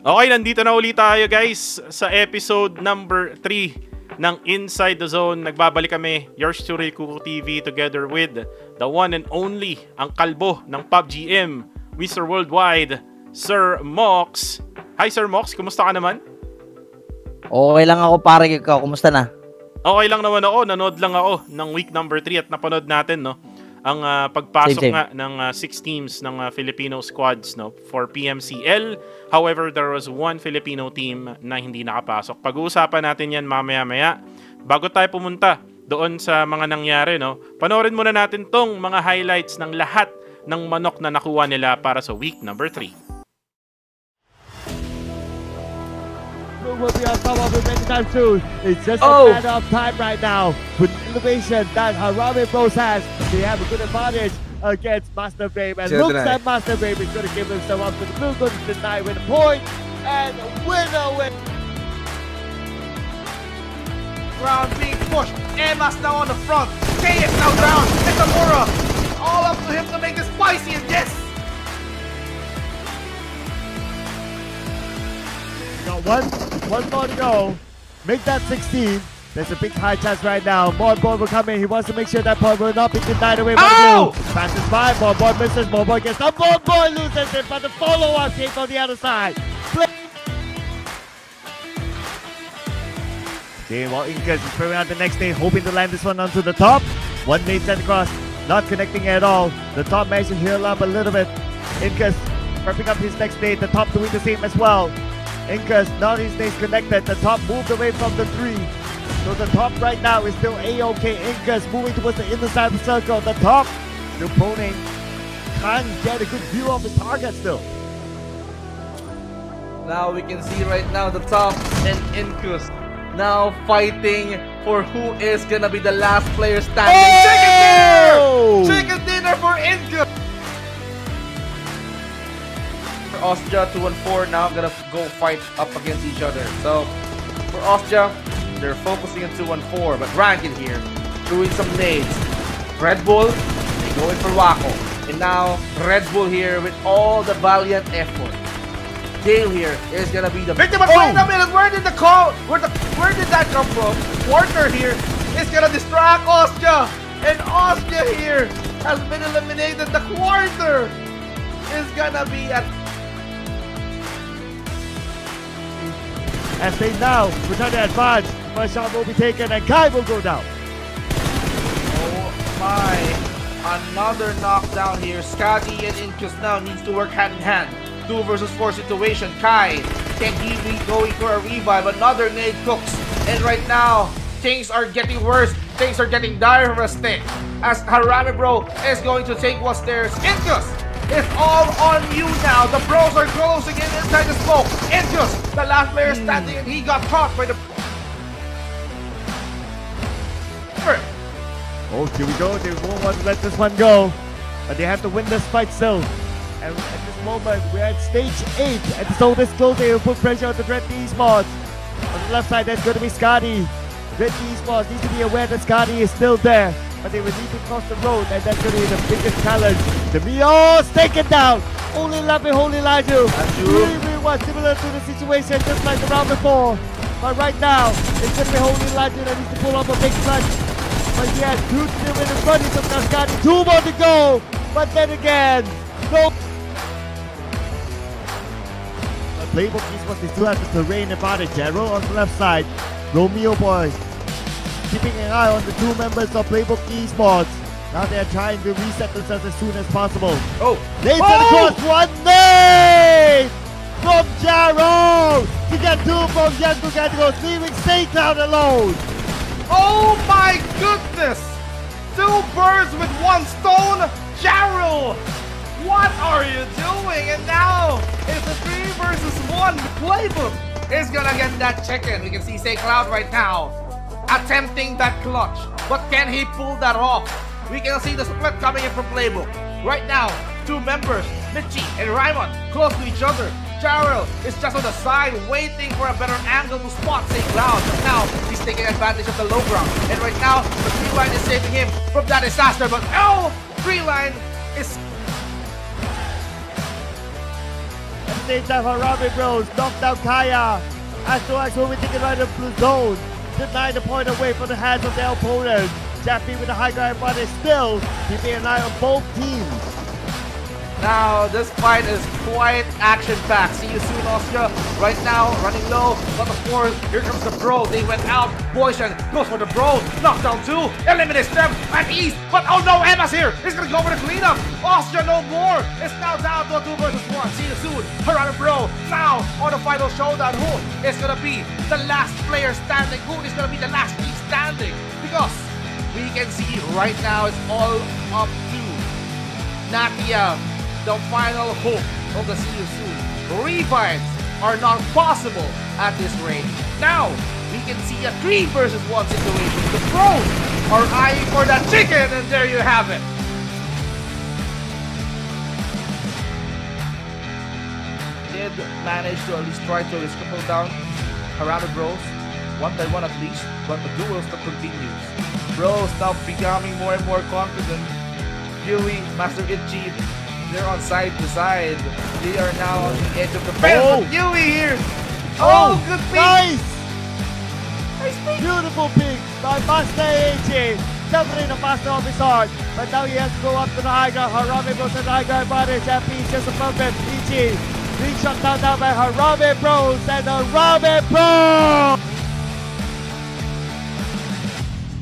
Okay, nandito na ulit tayo guys sa episode number 3 ng Inside the Zone. Nagbabalik kami, yours truly, Kuko TV, together with the one and only, ang kalbo ng PUBGM, Mr. Worldwide, Sir Mox. Hi Sir Mox, kumusta ka naman? Okay lang ako, pare. Ikaw, kumusta na? Okay lang naman ako, nanood lang ako ng week number 3 at napanood natin, no? Ang pagpasok Same. nga ng 6 teams ng Filipino squads, no, for PMCL. However, there was one Filipino team na hindi nakapasok. Pag-uusapan natin yan mamaya-maya. Bago tayo pumunta doon sa mga nangyari, no, panoorin muna natin tong mga highlights ng lahat ng manok na nakuha nila para sa week number 3. Will be on top of it many times soon. It's just a matter of time right now. With the innovation that Harame Bros has, they have a good advantage against Master Babe. And looks like Master Babe is going to give himself up to the blue, going to deny with a point. And winner win. Round being pushed. Emma's now on the front. Kay is now down. Nakamura. All up to him to make it spicy. And yes! Got one more to go. Make that 16. There's a big high chance right now. More boy will come in. He wants to make sure that point will not be denied away by the blue. Passes by. More boy misses. More boy gets up. More boy loses it, but the follow-up came on the other side. Okay, well, Incas is throwing out the next day, hoping to land this one onto the top. One nade sent across, not connecting at all. The top managed to heal up a little bit. Incas prepping up his next nade. The top doing the same as well. Incas, now his nade's connected. The top moved away from the 3. So the top right now is still A-OK. Incas moving towards the inner side of the circle. The top, the opponent can't get a good view of his target still. Now we can see right now the top and Incas now fighting for who is gonna be the last player standing. Chicken dinner! Chicken dinner for Incas! Austria 2 and 4 now gonna go fight up against each other. So for Austria, they're focusing on 2 and 4, but Rankin here doing some nades. Red Bull, they go in for Wako. And now Red Bull here with all the valiant effort. Gale here is gonna be the victim. But wait a minute, where did the call? Where did that come from? Quarter here is gonna distract Austria, and Austria here has been eliminated. The quarter is gonna be at. As they now return to advance, first shot will be taken and Kai will go down. Oh my, another knockdown here. Skadi and Incas now needs to work hand in hand. 2 versus 4 situation. Kai, can he be going for a revive? Another nade cooks. And right now, things are getting worse. Things are getting dire for Stick. As Harame Bro is going to take what's theirs. Incas! It's all on you now. The bros are closing in inside the smoke. Incas, the last player standing, and he got caught by the. Oh, here we go. They won't want to let this one go, but they have to win this fight still. And at this moment, we're at stage 8, and so this closing will put pressure on the Red D Esports. On the left side, there's going to be Skadi. Red D Esports needs to be aware that Skadi is still there, but they will need to cross the road, and that's going to be the biggest challenge. The Mios taken down. Only Lappy, Holy Laju. Really was similar to the situation just like the round before. But right now, it's going to be Holy Laju that needs to pull off a big clutch. But he has 2 still in front of Skadi. 2 more to go. But then again, no. The Playbook Esports, they still have the terrain advantage. Gerald on the left side. Romeo Boy keeping an eye on the 2 members of Playbook Esports. Now they're trying to reset themselves as soon as possible. Nade across, 1 nade from Jaro to get 2 from Young Bugatigos, leaving StayCloud alone. Oh my goodness! 2 birds with 1 stone. Jaro, what are you doing? And now it's a 3 versus 1 Playbook is gonna get that chicken. We can see StayCloud right now attempting that clutch, but can he pull that off? We can see the split coming in from Playbook. Right now, 2 members, Mitchie and Raimon, close to each other. Jarrell is just on the side, waiting for a better angle to spot StayCloud. But now, he's taking advantage of the low ground. And right now, the 3 line is saving him from that disaster. But 3 line is... the same time, Harame Bros knocked down Kaya. Astrax will be taken right in the blue zone. Deny the point away from the hands of their opponent. Jappy with a high ground body still keeping an eye on both teams. Now, this fight is quite action-packed. See you soon, Austria. Right now, running low. But of course, here comes the Bro. They went out. Boysen goes for the Bro. Knockdown 2. Eliminates them at east. But oh no, Emma's here. He's going to go for the cleanup. Austria no more. It's now down to a 2 versus 1. See you soon. Harame Bro. Now, on the final showdown, who is going to be the last player standing? Who is going to be the last team standing? Because we can see right now it's all up to Natia. The final hope of the See You Soon. Revives are not possible at this rate. Now, we can see a 3 versus 1 situation. The pros are eyeing for that chicken, and there you have it. Did manage to at least try to trickle down Harame Bros. 1 by 1 at least, but the duel still continues. Bros now becoming more and more confident. Yui, Master Itchy, they're on side to side. They are now on the edge of the fence. Oh. Yui here. Oh, good pick. Nice! Nice pick. Beautiful pick by Master Ichi. Definitely the master of his art. But now he has to go up to the high ground. Harame Bros and the high ground body. Jappy is just above him. Ichi being shot down by Harame Bros and Harame Bros.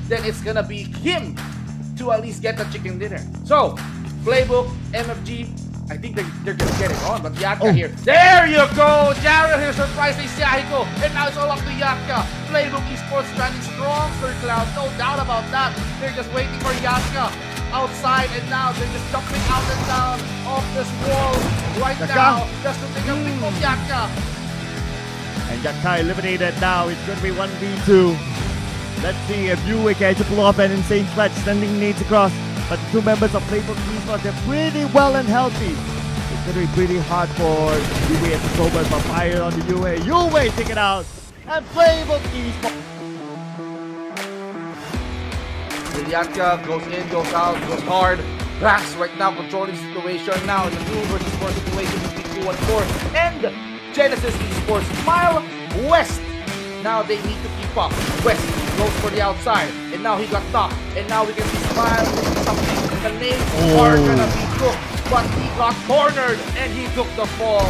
Then it's gonna be him to at least get the chicken dinner. So, Playbook, MFG, I think they're just getting on, but Yatka here. There you go! Jarrell here surprisingly Siahiko, and now it's all up to Yatka. Playbook Esports standing strong for Cloud, no doubt about that. They're just waiting for Yatka outside, and now they're just jumping out and down off this wall right now, just to take a pick of Yatka. And Yatka eliminated now. It's going to be 1v2. Let's see if Yui can pull off an insane clutch, sending nades across. But the 2 members of Playbook Esports, they're pretty well and healthy. It's going to be pretty hard for Yui at the Sobers, but fire on the Yui. Yui take it out. And Playbook Esports. Yatka goes in, goes out, goes hard. Rax right now controlling the situation. Now it's a 2 versus 4 situation between 2 and 4. And Genesis Esports, Mile West. Now they need to keep up. West goes for the outside, and now he got knocked. And now we can see Smile something. The names are gonna be cooked, but he got cornered and he took the fall.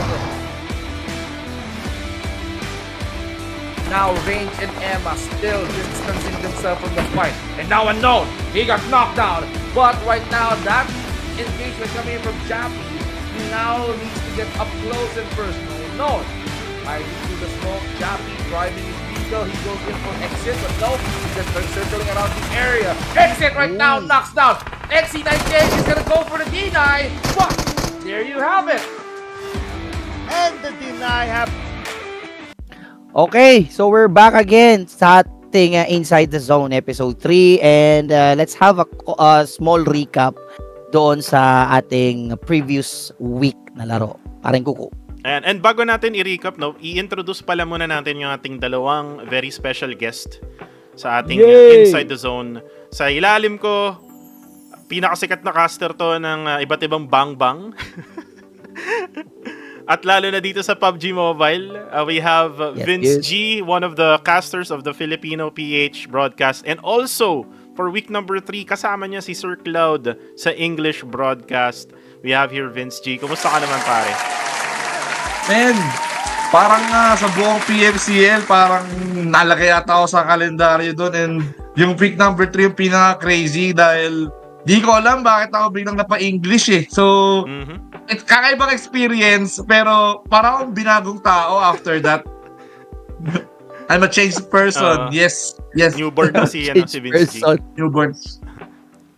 Now Range and Emma still distancing themselves from the fight. And now Unknown, he got knocked down. But right now that engagement coming in from Jappy, he now needs to get up close and personal. Unknown, I do the smoke. Jappy driving his vehicle. He goes in for exit, but no, he's just circling around the area. Exit right now, knocks down. XC98 is gonna go for the deny. But there you have it. And the deny have. Okay, so we're back again sa ating Inside the Zone episode 3, and let's have a small recap doon sa ating previous week na laro. Parang kuko. And bago natin i-recap, no, i-introduce pala muna natin yung ating dalawang very special guest sa ating Inside the Zone. Sa ilalim ko, pinakasikat na caster to ng iba't ibang bang-bang. At lalo na dito sa PUBG Mobile, we have Vince G, one of the casters of the Filipino PH broadcast. And also, for week number 3, kasama niya si Sir Cloud sa English broadcast. We have here Vince G. Kumusta ka naman, pare? Man, parang sa buong PMCL, parang nalagay yata ako sa kalendaryo doon. And yung week number 3 yung pinaka-crazy dahil di ko alam bakit ako biglang napa-English eh. So, it's kakaibang experience, pero parang akong binagong tao after that. I'm a changed person. Yes. Newborn na si Vince G. Newborn.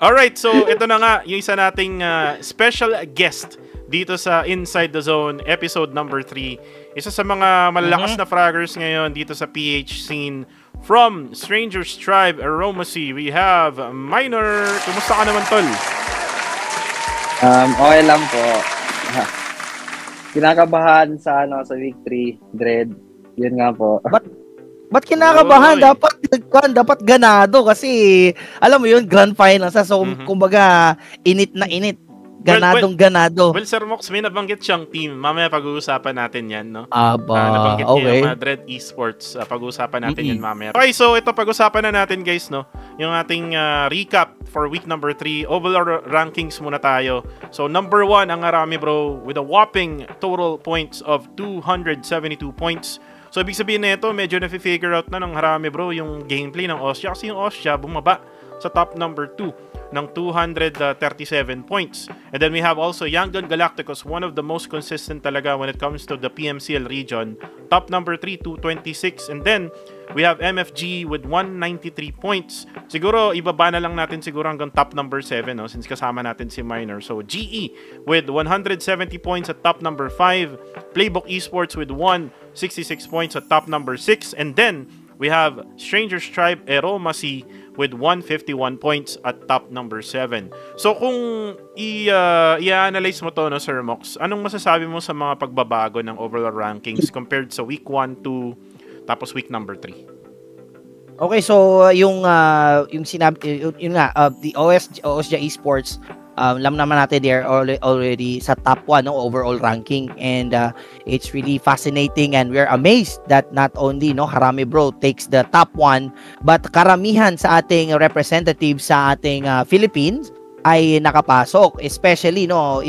Alright, so ito na nga, yung isa nating special guest dito sa Inside the Zone, episode number 3. Isa sa mga malalakas na fraggers ngayon dito sa PH scene. From Stranger's Tribe, Aromacy, we have Minor. Kumusta ka naman, tol? Okay lang po. Kinakabahan sa victory, Dread. Yun nga po. Ba't kinakabahan? Dapat ganado kasi alam mo yun, grand final sa, so kumbaga init na init. Ganado. Well, Sir Mox, may nabanggit siyang team. Mamaya pag-uusapan natin yan, no? Aba, Nabanggit niya okay. yung Dread Esports. Pag-uusapan natin yan mamaya. Okay, so ito pag-usapan na natin, guys, no? Yung ating recap for week number 3. Overall rankings muna tayo. So, number 1, ang Harami Bro with a whopping total points of 272 points. So, ibig sabihin na ito, medyo na-figure out na ng Harami Bro yung gameplay ng Ostia. Kasi yung Ostia bumaba sa top number 2 ng 237 points. And then we have also Young Gun Galacticos, one of the most consistent talaga when it comes to the PMCL region. Top number 3, 226. And then we have MFG with 193 points. Siguro, ibaba na lang natin siguro hanggang top number 7, no? Since kasama natin si Minor. So, GE with 170 points at top number 5. Playbook Esports with 166 points at top number 6. And then, we have Stranger's Tribe Eromasi with 151 points at top number 7. So kung i-analyze mo to, no, Sir Mox, anong masasabi mo sa mga pagbabago ng overall rankings compared sa week 1 to tapos week number 3? Okay, so yung sinabi yun nga, the Ostia Esports, alam naman natin they're already sa top 1, no, overall ranking, and it's really fascinating and we're amazed that not only, no, Harami Bro takes the top 1, but karamihan sa ating representatives sa ating Philippines ay nakapasok, especially, no,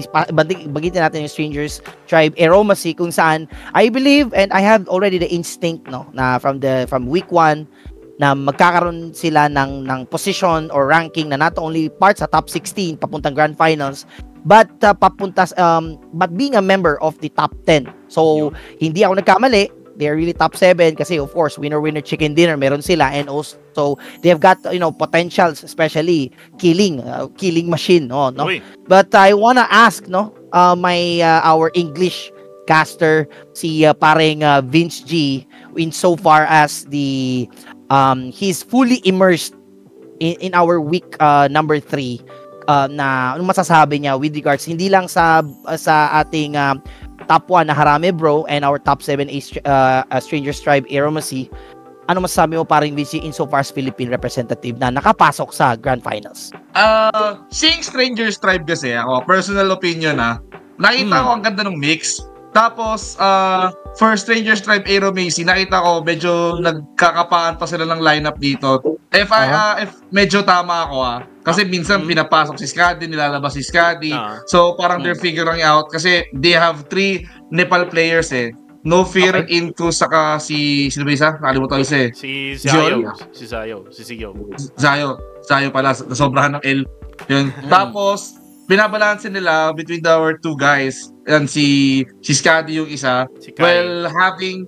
bagitin natin yung Strangers Tribe Eromasi, kung saan I believe and I have already the instinct, no, na from week 1 na magkakaroon sila ng position or ranking na not only part sa top 16 papuntang grand finals, but but being a member of the top 10. So hindi ako nagkamali, they're really top 7 kasi of course winner chicken dinner meron sila, and also they've got, you know, potentials, especially killing machine, no. But I wanna ask, no, our English caster, si pareng Vince G, in so far as the he's fully immersed in our week number 3, na ano masasabi niya with regards hindi lang sa ating top 1 na Harami Bro and our top 7 Strangers Tribe Eromasi. Ano masasabi mo parang Vinci in so far as Philippine representative na nakapasok sa grand finals? Seeing Strangers Tribe kasi, ako personal opinion, nakita ko ang ganda ng mix. Tapos, for Strangers Tribe Eromasi, nakita ko medyo nagkakapaan pa sila ng lineup dito. If medyo tama ako, kasi minsan pinapasok si Skadi, nilalabas si Skadi. So, parang they're figuring out kasi they have 3 Nepal players No Fear, Into, saka sino ba isa? Nakalimutan ko isa Si Zayo. Si Zayo pala, nasobrahan ng L. Yun. Tapos, binabalansin nila between our 2 guys. And si Skadi yung isa. Well, having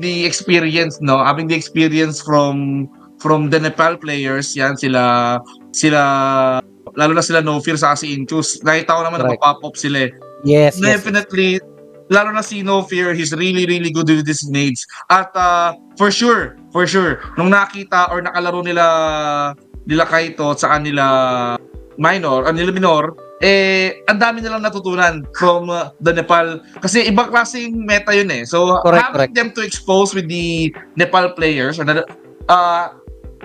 the experience, no? Having the experience from the Nepal players, yan sila lalo na sila No Fear sa si Inchus. Nakita ko naman na pop up sila. Yes. Definitely. Yes. Lalo na si No Fear, he's really good with his nades. At for sure, nung nakita or nakalaro nila Kaito at saka nila Minor, ang dami nilang natutunan from the Nepal. Kasi ibang klaseng meta yun So, having them to expose with the Nepal players,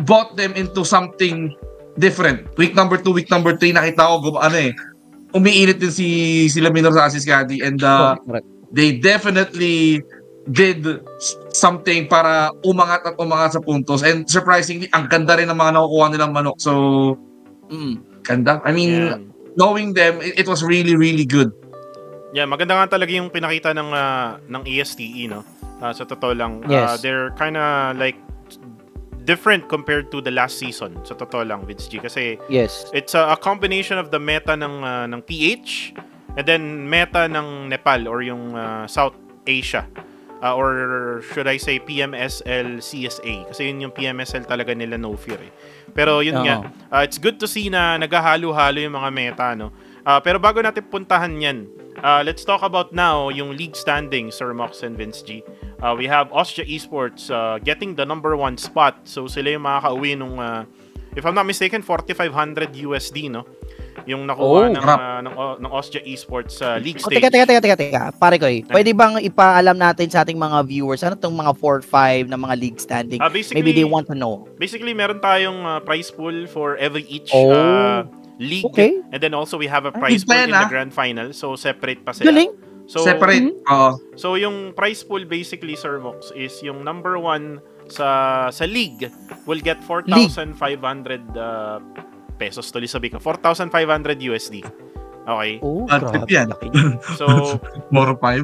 brought them into something different. Week number 2, week number 3, nakita ko, umiinit din sila Minor sa Asis Kadi, and they definitely did something para umangat sa puntos. And surprisingly, ang ganda rin ng mga nakukuha nilang manok. So, ganda. I mean, knowing them, it was really good. Yeah, maganda nga talaga yung pinakita ng ESTE, no? Sa totoo lang, they're kinda like different compared to the last season. Sa totoo lang, Vince G, kasi it's a combination of the meta ng PH and then meta ng Nepal or yung South Asia. Or should I say PMSL CSA, kasi yun yung PMSL talaga nila No Fear Pero yun nga, it's good to see na naghahalo-halo yung mga meta, no? Pero bago natin puntahan yan, let's talk about now yung league standing, Sir Mox and Vince G. We have Ostia Esports getting the number 1 spot. So sila yung makakauwi nung, if I'm not mistaken, 4,500 USD, no? Yung nakuha ng Ostia Esports league stage. Teka. Pare ko, pwede bang ipaalam natin sa ating mga viewers ano tong mga 4-5 na mga league standing? Maybe they want to know. Basically, meron tayong prize pool for every each league. Okay. And then also we have a prize League pa pool yan, in the ah. grand final. So separate pa sila. Galing. So, Separate. Oo. So yung prize pool basically, Sir Mox, is yung number 1 sa league will get 4,500 pesos. Tuloy sabi ko, 4,500 USD. Okay? Oh, Bad grabe. trip yan. Laki. So, 4-5.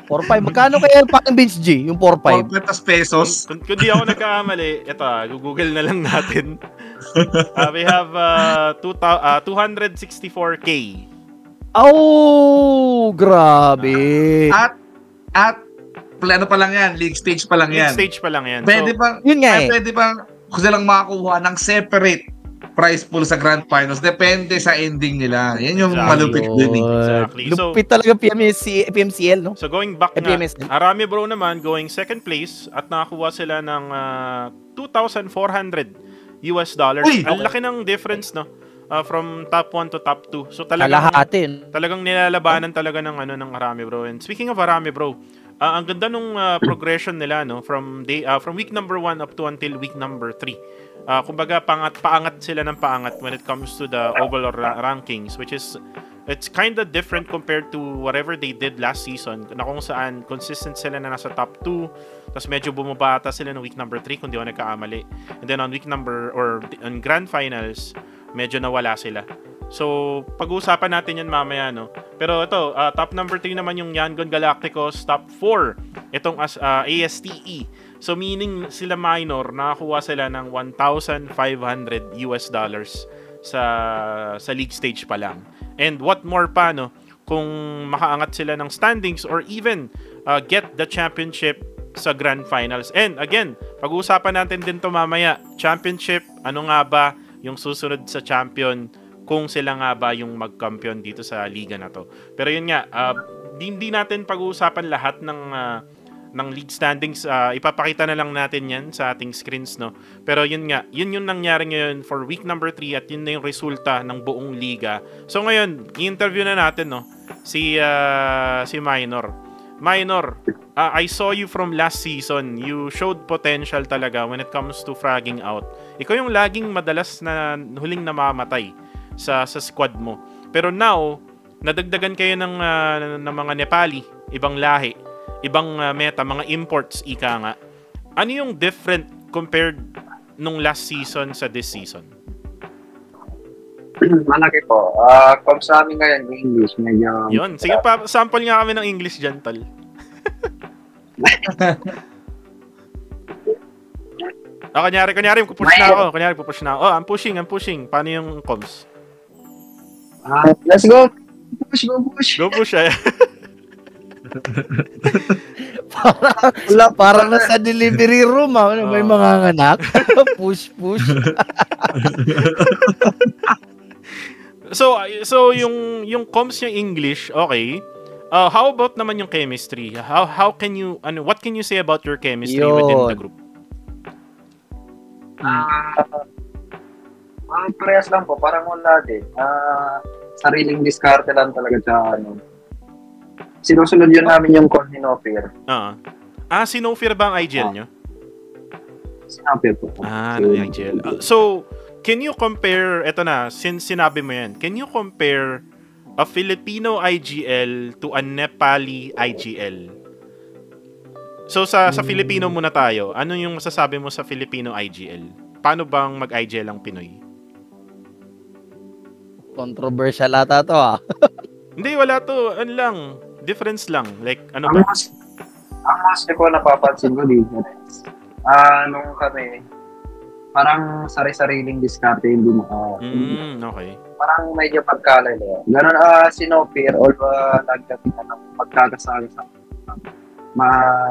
4-5. Magkano kaya parang Vince G? Yung 4-5? 4 pesos. kung di ako nagkakamali, ito Google na lang natin. We have 264K. Oh, grabe. At plano pa lang yan. League stage pa lang yan. League stage pa lang yan. Pwede So, bang, Yun nga eh. pwede bang silang makakuha ng separate prize pool sa grand finals. Depende sa ending nila. Yan yung Exactly. malupit din eh. Exactly. So- Lupit talaga PMCL, no? So going back nga, PMSL. Arami Bro naman going second place at nakakuha sila ng $2,400. Uy! Ang laki ng difference, no? From top 1 to top 2. So talagang Kalahatin. nilalabanan talaga ng ng Arami Bro. And speaking of Arami Bro, ang ganda nung progression nila, no, from week number 1 up to until week number 3. Kumbaga paangat sila ng paangat when it comes to the overall rankings, which is it's kind of different compared to whatever they did last season, na kung saan consistent sila na nasa top 2, tapos medyo bumabata sila ng week number 3 kung di ako nagkaamali. And then on on grand finals, medyo nawala sila. So, pag-uusapan natin yan mamaya, no? Pero ito, top number 3 naman yung Yangon Galacticos, top 4, itong ASTE. So, meaning sila minor, nakakuha sila ng $1,500 sa league stage pa lang. And what more pa, no? Kung makaangat sila ng standings or even get the championship sa grand finals. And again, pag-uusapan natin din to mamaya, championship, ano nga ba yung susunod sa champion, kung sila nga ba yung mag-champion dito sa liga na to. Pero yun nga, hindi natin pag-uusapan lahat ng league standings. Ipapakita na lang natin yan sa ating screens, no? Pero yun nga, yun yung nangyari ngayon for week number 3 at yun na yung resulta ng buong liga. So ngayon, i-interview na natin, no? Si Minor. Minor, I saw you from last season. You showed potential talaga when it comes to fragging out. Ikaw yung laging madalas na huling namamatay sa squad mo. Pero now, nadagdagan kayo ng mga Nepali, ibang lahi, ibang meta, mga imports, ika nga. Ano yung different compared nung last season sa this season? Malaki po. Kung sa amin ngayon, English, medyo... Yun. Sige pa, sample nga kami ng English dyan, tol. Kunyari, pupush na ako. I'm pushing. Paano yung comms? Let's go. Push. Go push, ay. Parang nasa delivery room, may mga anak. Push. So yung comms niya English, okay. How about naman yung chemistry? How can you what can you say about your chemistry within the group? Parehas lang po, parang wala din. Sariling diskarte lang talaga sa sinusunod yun namin yung call ni Nofir. Sinofir ba ang IGL nyo? Sinofir po. IGL. So, can you compare, eto na, since sinabi mo yan, can you compare a Filipino IGL to a Nepali IGL? So, sa Filipino muna tayo, ano yung masasabi mo sa Filipino IGL? Paano bang mag-IGL ang Pinoy? Controversial ata to, Hindi, wala to. Ano lang, difference lang. Like, ano ba? Ang mas ko napapansin ko dito, nung kami, parang sari-sariling diskarte yung bumuka. Okay. Parang medyo pagkalala. Ganon, si Nofir, although nagkakita ng magkakasama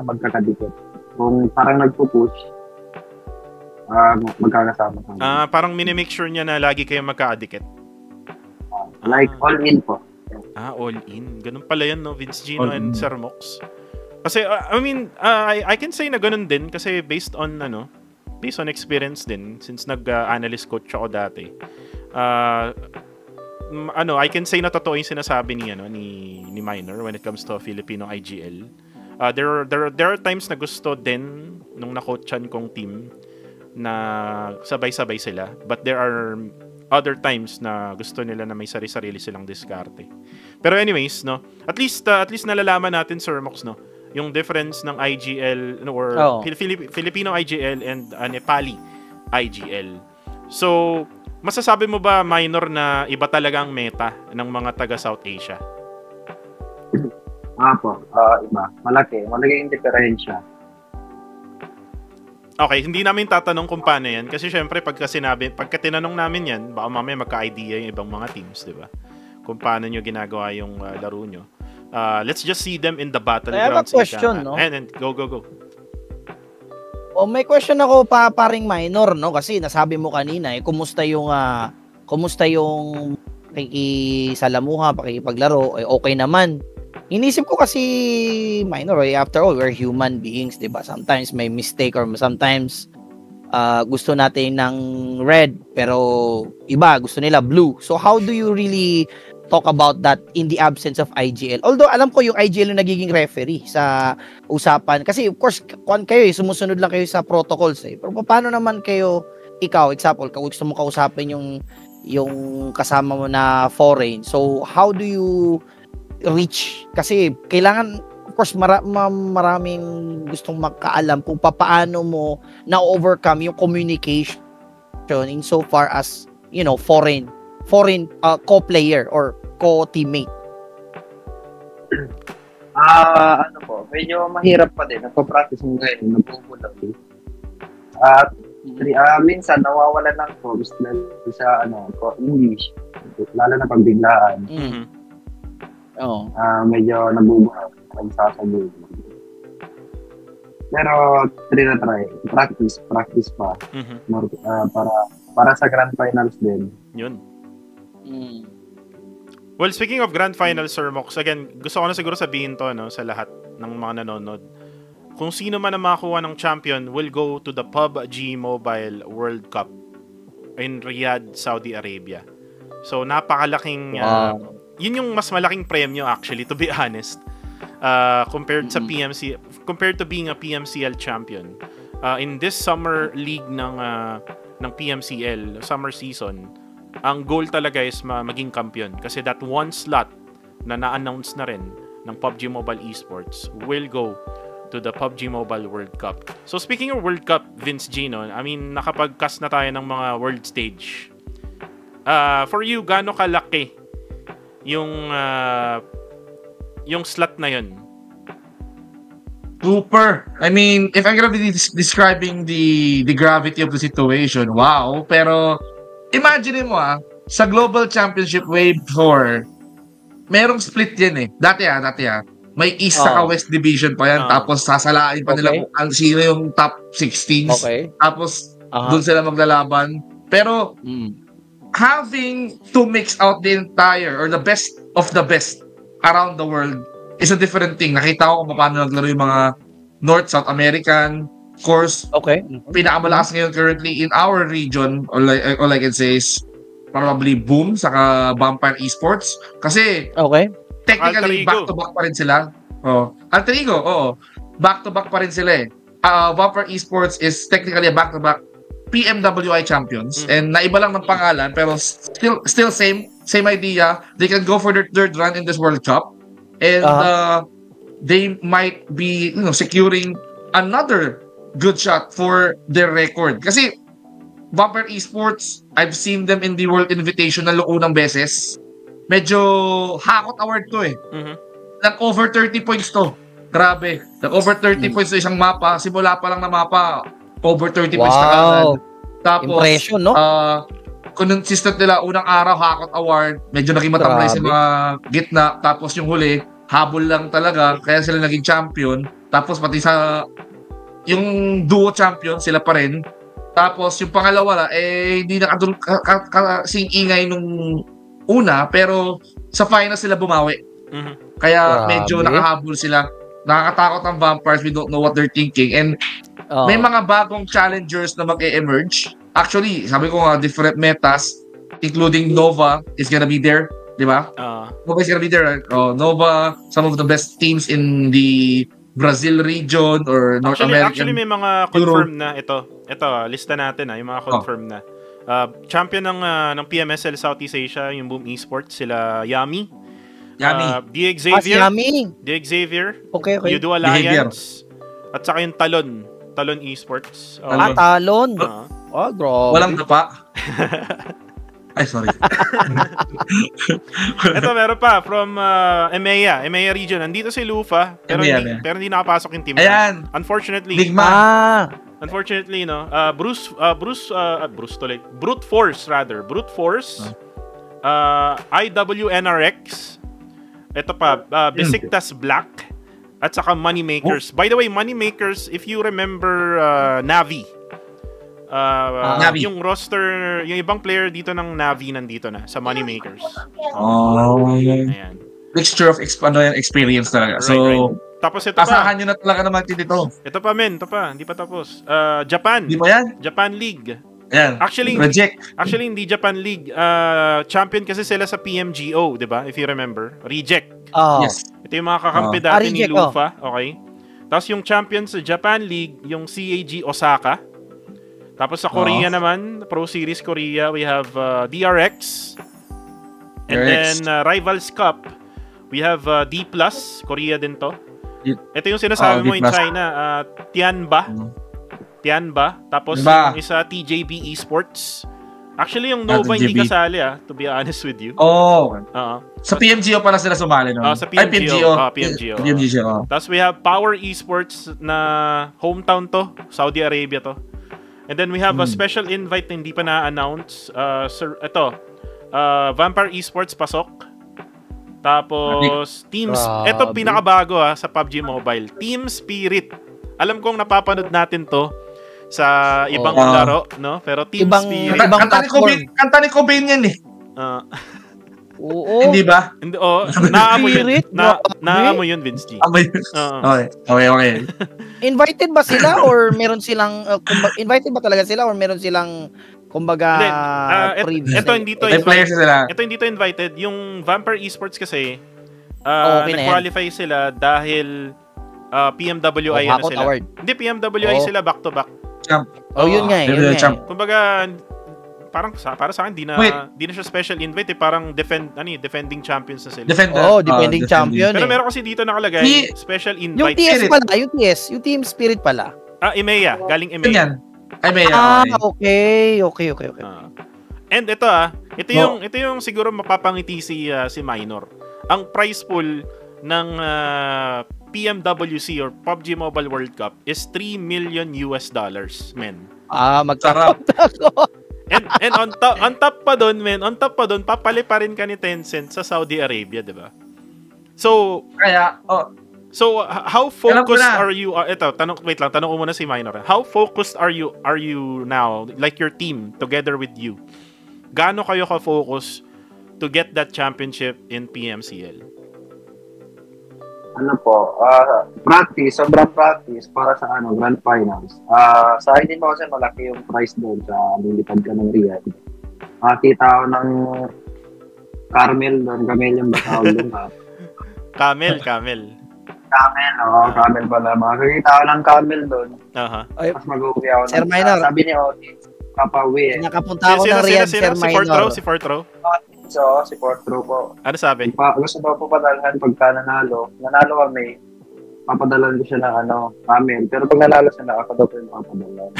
magkakadikit. Kung parang nagpo-push, magkakasama kami. Parang minimake sure niya na lagi kayong magka-adikit. Like all in po. All in. Ganun pala yan, no? Vince Gino and Sir Mox. Kasi, I can say na ganun din kasi based on experience din since nag-analyst coach ako dati. I can say na totoo yung sinasabi ni Minor when it comes to Filipino IGL. There are times na gusto din nung na-coachan kong team na sabay-sabay sila. But there are other times na gusto nila na may sari-sarili silang diskarte. Pero anyways, no, at least nalalaman natin, Sir Mox, no, yung difference ng IGL or Filipino IGL and Nepali IGL. So, masasabi mo ba, minor, na iba talagang meta ng mga taga South Asia? Iba. Malaki yung diferensya. Okay, hindi namin tatanong kung paano yan. Kasi syempre, pagka tinanong namin yan, baka mamaya magka-idea yung ibang mga teams, di ba? Kung paano nyo ginagawa yung laro nyo. Let's just see them in the battlegrounds. I have a question, no? And go. May question ako paring minor, no? Kasi nasabi mo kanina, kumusta yung pakikisalamuha, pakikipaglaro, okay naman. Inisip ko kasi, minor, after all, we're human beings, di ba? Sometimes may mistake or sometimes gusto natin ng red, pero iba, gusto nila blue. So how do you really talk about that in the absence of IGL? Although, alam ko yung IGL yung nagiging referee sa usapan. Kasi, of course, kayo, sumusunod lang kayo sa protocols. Pero paano naman kayo, ikaw, example, gusto mo kausapin yung kasama mo na foreign. So, how do you reach? Kasi kailangan, of course, maraming gustong makaalam kung paano mo na-overcome yung communication in so far as, foreign co-player or co-teammate. Medyo mahirap pa din. Nagpa-practice mo ngayon, nagpupulang. At minsan nawawala ng focus sa English, lalo na pag biglaan. Medyo nabubuhat pag sasabihin. Pero try practice pa para sa grand finals din. Yun. Well, speaking of grand finals, Sir Mox, again, gusto ko na siguro sabihin to, no, sa lahat ng mga nanonood. Kung sino man ang makakuha ng champion will go to the PUBG Mobile World Cup in Riyadh, Saudi Arabia. So, napakalaking yun yung mas malaking premyo actually, to be honest, compared sa PMC, compared to being a PMCL champion. In this summer league ng PMCL, summer season, ang goal talaga is maging kampiyon kasi that one slot na na-announce na rin ng PUBG Mobile Esports will go to the PUBG Mobile World Cup. So speaking of World Cup, Vince Gino, I mean, nakapag-cast na tayo ng mga world stage. For you, gaano kalaki yung slot na yun? Super. I mean, if I'm gonna be describing the gravity of the situation, wow. Pero imagine mo sa Global Championship Wave 4, merong split yan eh. Dati may East saka West Division pa yan. Tapos sasalain pa nila kung sino yung top 16s. Okay. Tapos doon sila maglalaban. Pero having to mix out the entire or the best of the best around the world is a different thing. Nakita ko kung paano naglaro yung mga North, South American. Of course, pinakamalakas ngayon currently in our region, all I can say is probably Boom saka Vampire Esports. Kasi technically back-to-back pa rin sila. Alter Ego, back-to-back pa rin sila eh. Vampire Esports is technically a back-to-back PMWI champions and naiba lang ng pangalan pero still same idea. They can go for their third run in this World Cup and they might be securing another good shot for their record. Kasi Vampire Esports, I've seen them in the World Invitational unang beses. Medyo hakot award to eh. Nag-over 30 points to. Grabe. Nag-over 30 points to isang mapa. Simula pa lang na mapa, over 30 points na kagad. Tapos, impression, no? Consistent nila, unang araw, hakot award. Medyo naging matamlay sa mga gitna. Tapos yung huli, habol lang talaga. Kaya sila naging champion. Tapos pati sa yung duo champion, sila pa rin. Tapos yung pangalawa, hindi na kasing ingay nung una, pero sa final sila bumawi. Kaya medyo nakahabol sila. Nakakatakot ang Vampires. We don't know what they're thinking. And may mga bagong challengers na mag-e-emerge. Actually, sabi ko nga, different metas, including Nova is gonna be there. Di ba? Nova is gonna be there. Nova, some of the best teams in the Brazil region or North America. Actually, may mga confirm na ito, lista natin yung mga confirm na. Champion ng PMSL Southeast Asia, yung Boom Esports, sila Yami. Si Xavier. Yami. Xavier. Okay. Yudo Alliance. At saka yung Talon Esports. Talon. Grabe. Walang dapa. Ay, sorry. Ito, meron pa from EMEA region. Nandito si Lufa, pero hindi nakapasok yung team. Ayan. Unfortunately. Ligma. Unfortunately, no. Brute Force. IWNRX. Ito pa, Besiktas Black. At saka Moneymakers. By the way, Moneymakers, if you remember Navi. Navi. Yung roster, yung ibang player dito ng Navi nandito na sa Moneymakers. Ayan. Mixture of experience talaga. Right. Tapos ito asahan pa. nyo na talaga naman dito. Ito pa, hindi pa tapos. Japan. Di ba yan? Japan League. Ayan. Actually, hindi Japan League. Champion kasi sila sa PMGO, di ba? If you remember. Reject. Yes. Ito yung mga kakampi dati ni Lufa. Okay. Tapos yung champion sa Japan League, yung CAG Osaka. Tapos sa Korea naman, Pro Series Korea, we have DRX. And then Rivals Cup, we have D+, Korea din to. Ito yung sinasabi mo in China, Tianba. Tapos yung isa, TJB Esports. Actually, yung Nova hindi kasali to be honest with you. Sa PMGO pala sila sumali, no? Sa PMGO. PMGO. Tapos we have Power Esports na hometown to, Saudi Arabia to. And then we have a special invite na hindi pa na-announce. Vampire Esports pasok. Tapos Teams, ito pinakabago sa PUBG Mobile. Team Spirit. Alam kong napapanood natin to sa ibang laro, no? Pero Team Spirit. Kanta ni Cobain yan eh. Oo. Hindi ba? Naamoy yun, Vince G. Okay. Invited ba sila or meron silang invited ba talaga sila or meron silang kumbaga ito hindi to invited. Yung Vampire Esports kasi nag-qualify sila dahil PMWI sila. Award. Hindi, PMWI sila back to back. Yun nga eh. Kumbaga para sa akin di na siya special invite parang defending champions na sila. Defending champion. Pero meron kasi dito nakalagay special invite. Yung TS pala, yung Team Spirit pala. EMEA, galing EMEA. Okay. And ito yung siguro mapapangiti si Minor. Ang prize pool ng PMWC or PUBG Mobile World Cup is $3 million, men. Magtarap. And on top pa doon, papali pa rin ka ni Tencent sa Saudi Arabia, 'di ba? So how focused are you? Tanong ko muna si Minor. How focused are you now? Like your team together with you. Gaano kayo ka-focus to get that championship in PMCL? Sobrang practice para sa Grand Finals. Sa akin din kasi malaki yung prize doon sa lilipad ka ng Riyadh. Makakita ako ng Carmel doon, Camel yung batawag doon. Camel, Camel pala. Makakita ako ng Camel doon. Tapos mag-uwi ako. Sir Minor. Sabi ni Otis, papawi Nakapunta ako ng Riyadh, Sir Minor. Si Fortro? Si Fortro po. Ano sabi? Gusto daw po padalhan pagka nanalo kami, papadalan ko siya ng Camel. Pero pag nanalo siya ako daw po yung papadalan.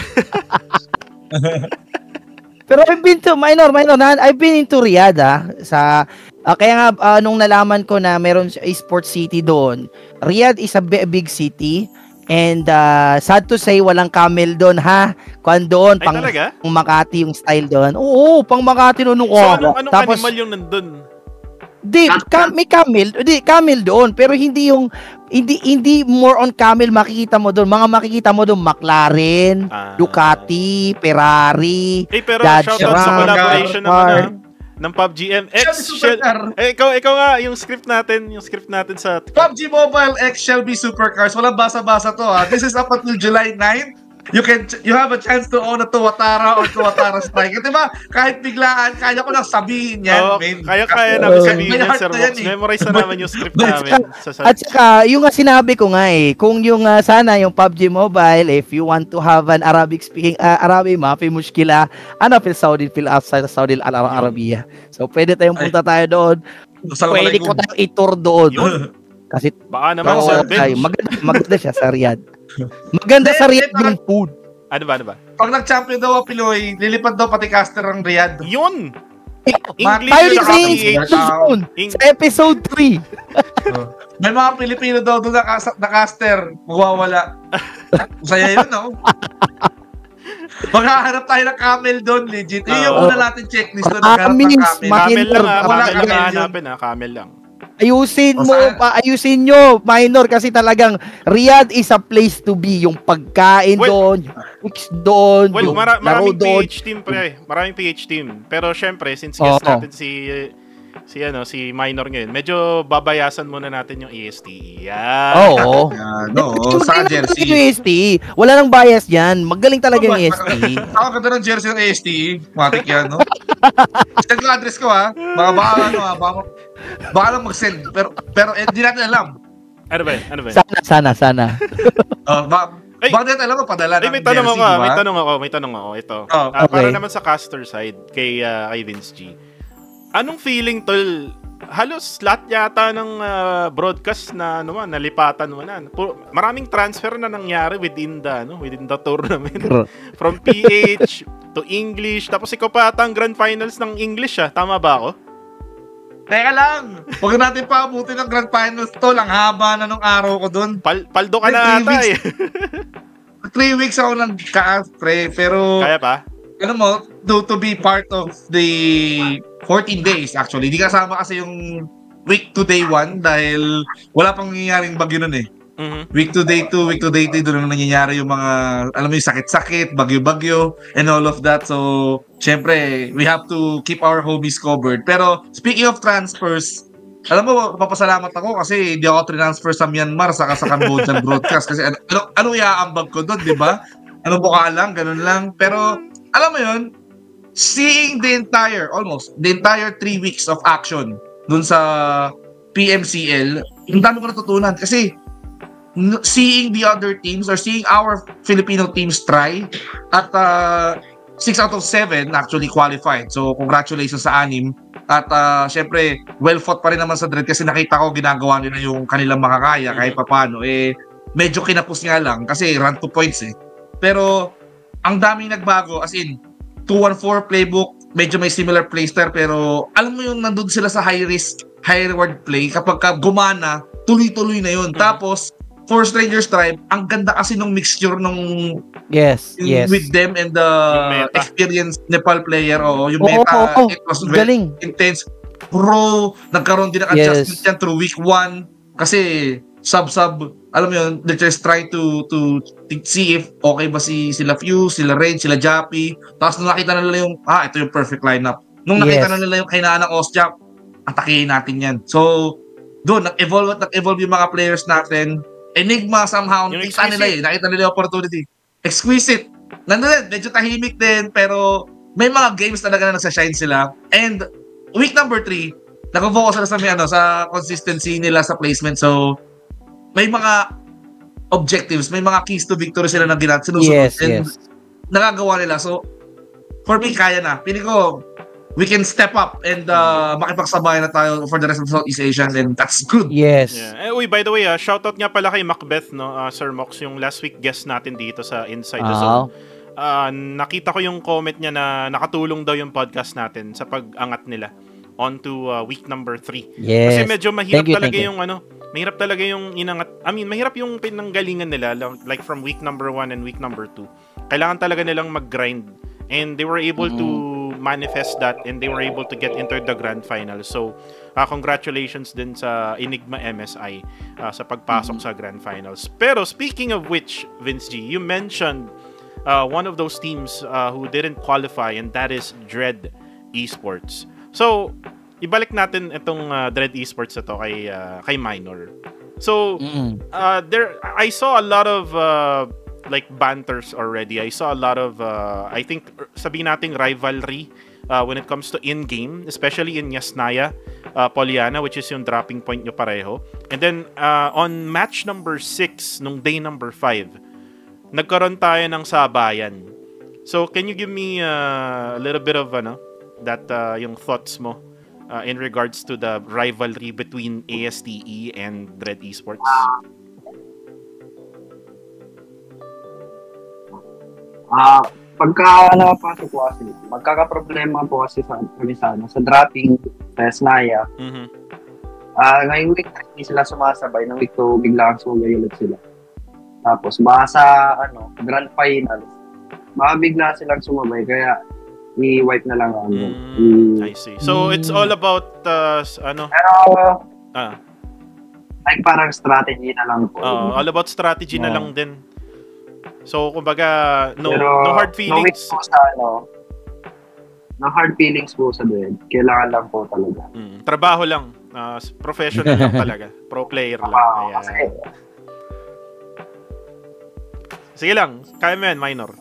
Pero I've been to I've been into Riyadh kaya nga nung nalaman ko na meron esports city doon. Riyadh is a big city and sad to say walang Camel doon kuan doon pang Makati yung style doon. Oo, pang Makati noon ko. So anong animal yung nandun? May camel doon pero hindi more on camel makikita mo doon. Mga makikita mo doon McLaren, Ducati, Ferrari. Pero shoutout sa collaboration naman ng PUBG MX. Ikaw nga yung script natin sa PUBG Mobile X Shelby Supercars. Walang basa-basa to This is up until July 9. you have a chance to own a Tuatara or Tuatara Strike. Diba, kahit biglaan, kaya ko lang sabihin yan. Kaya namin sabihin yan, Sir yan Mox. Memorize na namin yung script namin. At saka, yung nga sinabi ko nga kung yung sana yung PUBG Mobile, if you want to have an Arabic-speaking Arabi, fi mushkila, fil Saudi, fil outside Saudi Arabia. So, pwede tayong punta tayo doon. Pwede ko tayong i-tour doon. Kasi, baka naman sa bench. Maganda siya sa Riyadh. Maganda sa Riyadh yung food. Ano ba? Pag nag-champion daw ang Pinoy, lilipad daw pati caster ng Riyadh. Yun! English sa episode 3. May mga Pilipino daw doon na caster, magwawala. Masaya yun, no? Maghahanap tayo ng camel doon, legit. Yun yung una natin checklist doon. Camel lang, camel lang. Ayusin nyo, minor, kasi talagang Riyadh is a place to be. Yung pagkain doon, yung fix doon, yung maraming doon. PH team, pre. Maraming PH team. Pero syempre, since guest natin si Minor ngayon, medyo babayasan muna natin yung EST. Yan. Oo. Sa jersey. Yung EST. Wala nang bias yan. Magaling talaga yung EST. Ako ganda ng jersey ng EST. Matik yan, no? Send ko address ko, ha? Baka lang mag-send. Pero hindi natin alam. Ano ba? Sana. Baka natin alam mo, padala ng may jersey, diba? May tanong ako. Ito. Okay. Para naman sa caster side, kay Vince G. Anong feeling, tol? Halos lahat yata ng broadcast na nalipatan mo na. Maraming transfer na nangyari within the tournament. From PH to English. Tapos ikaw pa ata ang grand finals ng English, Tama ba ako? Teka lang. Huwag natin paabutin ng grand finals to. Ang haba na nung araw ko dun. Paldo ka na ata 3 weeks ako nag-pre, pero kaya pa? Alam mo, to be part of the 14 days actually. Hindi kasama kasi yung week to day 1 dahil wala pang nangyayaring bagyo nun eh. Mm-hmm. Week to day 2, week to day 3, doon na nangyayari yung mga, alam mo yung sakit-sakit, bagyo-bagyo, and all of that. So, syempre, we have to keep our hobbies covered. Pero, speaking of transfers, alam mo, papasalamat ako kasi hindi ako transfer sa Myanmar saka sa Cambodian broadcast kasi ano iaambag ko doon, di ba? Ano buka lang, ganun lang. Pero, alam mo yun, seeing the entire 3 weeks of action dun sa PMCL, yung dami ko natutunan kasi seeing the other teams or seeing our Filipino teams try at 6 out of 7 actually qualified. So, congratulations sa 6. At syempre, well fought pa rin naman sa Dread kasi nakita ko ginagawa nila yung kanilang makakaya kahit papano. Medyo kinapos nga lang kasi run to points eh. Pero, ang daming nagbago, as in, 2-1-4 playbook, medyo may similar playstyle, pero alam mo yung nandun sila sa high risk, high reward play, kapag gumana, tuloy-tuloy na yun. Tapos, for Strangers Tribe, ang ganda kasi nung mixture nung with them and the experienced Nepal player, yung meta, it was very intense. Bro, nagkaroon din ng adjustment yan through week 1, kasi sub, alam mo yun, they just try to see if okay ba sila Fuse, sila Raid, sila Jappy. Tapos nung nakita na nila yung, ito yung perfect lineup. Nung nakita na nila yung kainaan ng Osjap, atakihin natin yan. So, doon, nag-evolve yung mga players natin. Enigma somehow, nakita nila yung opportunity. Exquisite. Nandun, medyo tahimik din, pero may mga games talaga na nagsashine sila. And week number 3, nag-focus sila sa consistency nila sa placement. So, may mga objectives, may mga keys to victory sila na sinusunod. And nagagawa nila. So, for me, kaya na. Pili ko, we can step up and makipagsabayan na tayo for the rest of Southeast Asia, and that's good. Yes. Yeah. By the way, shoutout nga pala kay Macbeth, Sir Mox, yung last week guest natin dito sa Inside the Zone. Nakita ko yung comment niya na nakatulong daw yung podcast natin sa pag-angat nila onto week number 3. Yes. Kasi medyo mahirap mahirap talaga yung inangat. Mahirap yung pinanggalingan nila like from week number 1 and week number 2. Kailangan talaga nilang mag-grind. And they were able to manifest that and they were able to get into the grand final. So, congratulations din sa Enigma MSI sa pagpasok sa grand finals. Pero speaking of which, Vince G, you mentioned one of those teams who didn't qualify, and that is Dread Esports. So, ibalik natin itong Dread Esports na to kay Minor. So, I saw a lot of like banters already. I saw a lot of I think sabihin nating rivalry when it comes to in-game, especially in Yasnaya, Poliana, which is yung dropping point nyo pareho. And then on match number 6 nung day number 5, nagkaroon tayo ng sabayan. So can you give me a little bit of that yung thoughts mo in regards to the rivalry between ASTE and Dread Esports? Pagka napasok po kasi, magkakaproblema po kasi sa dropping, sa Yasnaya. Ngayong week, hindi sila sumasabay. Ng week to, biglang sumagay ulit sila. Tapos, baka sa grand finals, baka bigla silang sumabay. Kaya, i-wipe na lang ako. I see. So, it's all about, Pero, like parang strategy na lang po. All about strategy na lang din. So, kumbaga, no hard feelings. No hard feelings po sa Dread. Kailangan lang po talaga. Trabaho lang. Professional lang talaga. Pro player lang. Ayan. Sige lang. Kaya mo yan, Minor.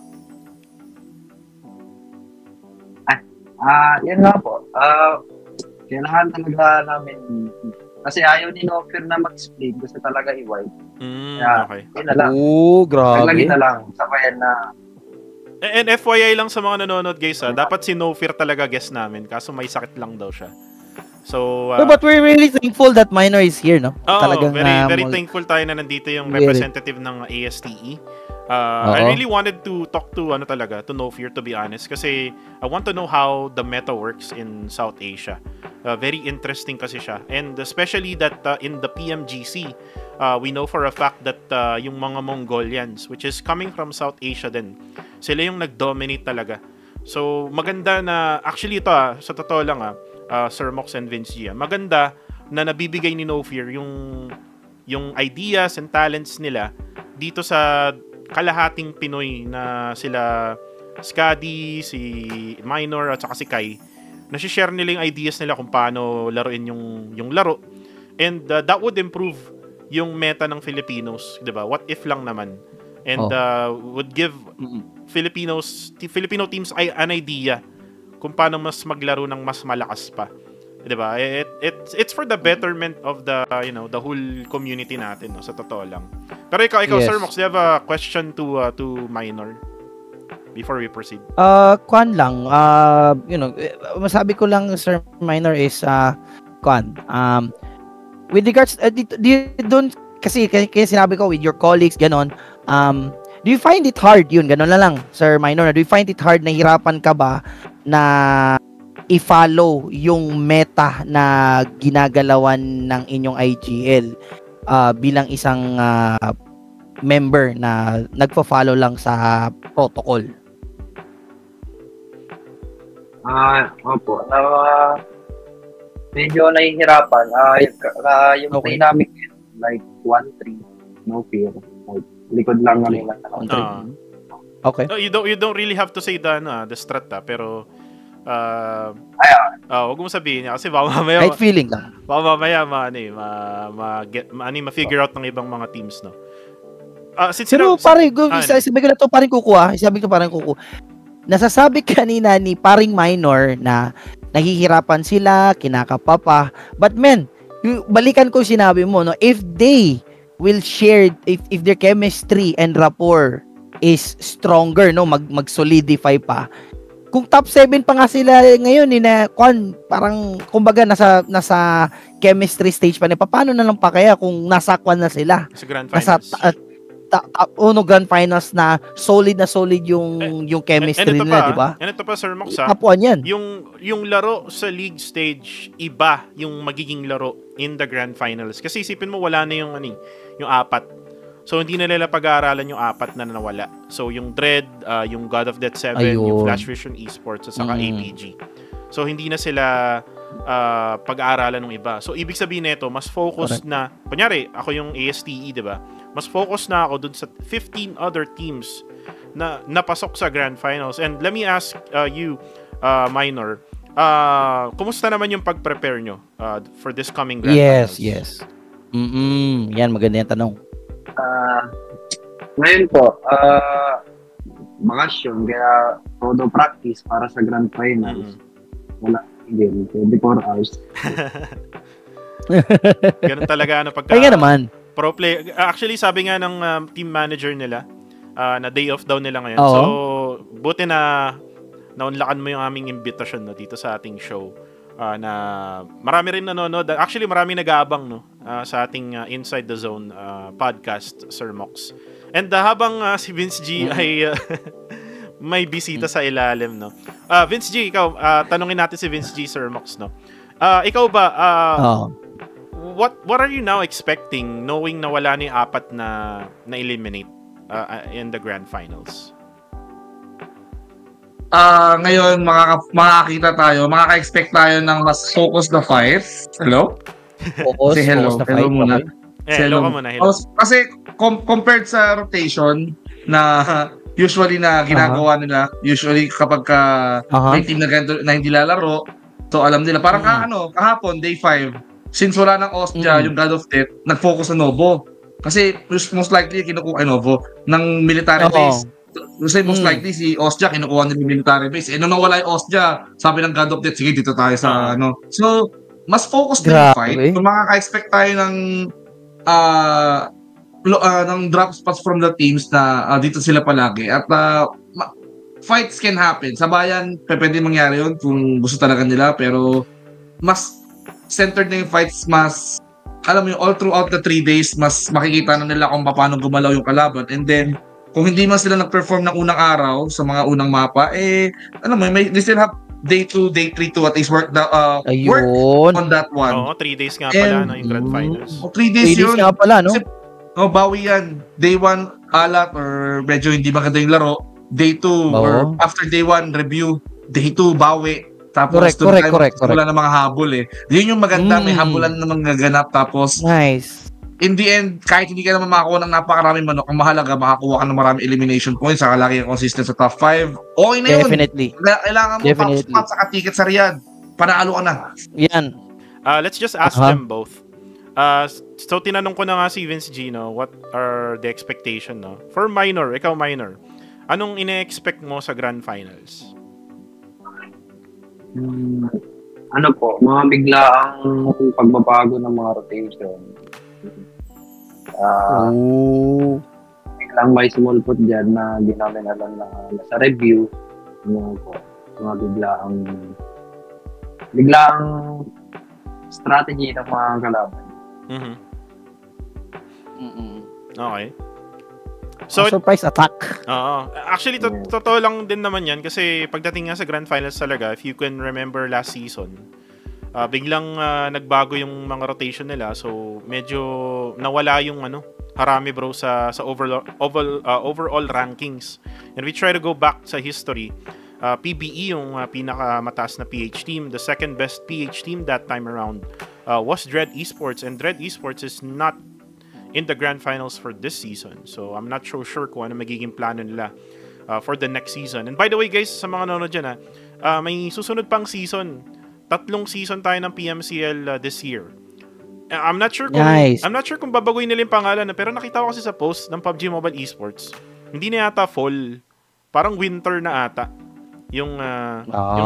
Yan nga po. Kailangan talaga namin kasi ayaw ni Nofir na mag-split. Gusto talaga i-wipe. Okay. Yun na lang. Grabe. Lagi na lang. Sabayan na. And FYI lang sa mga nanonood, guys, dapat si Nofir talaga guest namin. Kaso may sakit lang daw siya. So, but we're really thankful that Minor is here, no? Talagang, very thankful tayo na nandito yung representative ng ASTE. I really wanted to talk to to Nofir, to be honest, kasi I want to know how the meta works in South Asia. Very interesting kasi siya, and especially that in the PMGC, we know for a fact that yung mga Mongolians, which is coming from South Asia din, sila yung nag-dominate talaga. So maganda na actually ito sa totoo lang Sir Mox and Vince G, maganda na nabibigay ni Nofir yung ideas and talents nila dito sa kalahating Pinoy na sila Skadi, si Minor at saka si Kai. Nasi-share nila yung ideas nila kung paano laruin yung laro. And that would improve yung meta ng Filipinos, 'di ba? What if lang naman. And would give Filipino teams an idea kung paano mas maglaro ng mas malakas pa. 'Di ba? It's for the betterment of the the whole community natin, no, sa totoo lang. Pero ikaw yes. Sir Mox, do you have a question to Minor before we proceed? Kwan lang, masabi ko lang, Sir Minor, is with regards don't kasi sinabi ko with your colleagues ganon, do you find it hard yun, ganon na lang, Sir Minor, do you find it hard, nahirapan ka ba na i-follow yung meta na ginagalawan ng inyong IGL bilang isang member na nagpo-follow lang sa protocol? Opo. Medyo nahihirapan. Yung dynamic, like 1-3, no fear. Like, likod lang nila. Okay. No, you don't really have to say the strat pero wag mo sabihin niya kasi baka mamaya right feeling lang. Baka mamaya ma-figure out ng ibang mga teams, no. Pero pare, sabi ko na to paring kukuha. Nasasabi kanina ni paring Minor na nahihirapan sila, kinakapapa. But man, balikan ko sinabi mo, no, if they will share, if their chemistry and rapport is stronger, no, mag-solidify pa. Kung top 7 pa nga sila ngayon, parang kumbaga nasa chemistry stage pa, paano na lang pa kaya kung nasa kwan na sila? Sa Grand Finals. Grand Finals na solid yung chemistry nila, di ba? Yan ito pa, Sir Mox, Tapuan yan. Yung laro sa league stage, iba yung magiging laro in the Grand Finals. Kasi isipin mo, wala na yung 4. So, hindi na nila pag-aaralan yung 4 na nawala. So, yung Dread, yung God of Death 7, yung Flash Vision Esports, at saka APG. So, hindi na sila pag-aaralan ng iba. So, ibig sabihin nito, mas focus na, kunyari, ako yung ASTE, di ba? Mas focus na ako dun sa 15 other teams na napasok sa Grand Finals. And let me ask you, Minor, kumusta naman yung pag-prepare nyo for this coming Grand Finals? Yes. Yan, maganda yung tanong. Ngayon po, bakasyon, kaya todo practice para sa grand finals. Wala game, 24 hours. Ganun talaga pagka Kaya naman. pro play. Actually, sabi nga ng team manager nila, na day off daw nila ngayon. Oo. So, buti na naunlakan mo yung aming invitation dito sa ating show. Na marami rin nanonood. Actually, marami nag-aabang sa ating Inside the Zone podcast, Sir Mox. And habang si Vince G ay may bisita sa ilalim, no. Vince G, ikaw, tanungin natin si Vince G, Sir Mox, no. Ikaw ba, what are you now expecting knowing na wala ni apat na eliminate in the grand finals? Ngayon, makakakita tayo, makaka-expect tayo ng mas focused na fight. Hello? Focus, Say hello. focus na Hello fight. muna. Hello ka muna, hello. Kasi compared sa rotation na usually na ginagawa nila, usually kapag may team na ganito na hindi lalaro, so alam nila, parang kahapon, day 5, since wala ng Ostia, yung God of Death, nag-focus sa Novo. Kasi most likely kinukuha Novo ng military base. Kasi most likely si Ostia kinukuha nila yung military base. Nung nawala yung Ostia, sabi ng God of Death, sige dito tayo sa So, mas focus na yung fight. So, makaka-expect tayo ng drop spots from the teams na dito sila palagi. At fights can happen. Sa bayan, pwede mangyari yun kung gusto talaga nila. Pero mas centered na yung fights, mas alam mo yung all throughout the 3 days, mas makikita na nila kung paano gumalaw yung kalaban. And then, kung hindi man sila nag-perform ng unang araw sa mga unang mapa, alam mo, they still have day 2, day 3 to at least work on that one. Oo, 3 days nga pala yung grand finals. 3 days yun. 3 days nga pala, no? Kasi, bawi yan. Day 1, alat or medyo hindi maganda yung laro. Day 2, or after day 1, review. Day 2, bawi. Tapos, correct. Wala na mga habol Yun yung maganda, may habulan na mga gaganap. Tapos, nice. In the end, kahit hindi ka naman makakuha ng napakaraming manok, ang mahalaga, makakuha ka ng maraming elimination points, saka lagi ka consistent sa top 5. Okay na yun. Definitely. Kailangan mo top spot sa ticket sa Riyadh. Panalo ka na. Yan. Let's just ask them both. So, tinanong ko na nga si Vince G, what are the expectation, For Minor, ikaw Minor, anong ine-expect mo sa grand finals? Ano po, mga biglaang pagbabago ng mga rotation. Biglang may small foot dyan na di namin alam na nasa review. Mga biglaang strategy ng mga kalaban. Okay. So, surprise attack. Actually, totoo lang din naman yan kasi pagdating nga sa grand finals talaga, if you can remember last season, biglang nagbago yung mga rotation nila. So, medyo nawala yung harami bro sa overall rankings. And we try to go back sa history. PBE yung pinakamataas na PH team. The second best PH team that time around was Dread Esports. And Dread Esports is not in the grand finals for this season. So, I'm not so sure kung ano magiging plano nila for the next season. And by the way guys, sa mga nanonood dyan may susunod pang season. 3 season tayo ng PMCL this year. I'm not sure kung babaguhin nila yung pangalan pero nakita ko kasi sa post ng PUBG Mobile Esports. Hindi na yata fall, parang winter na ata yung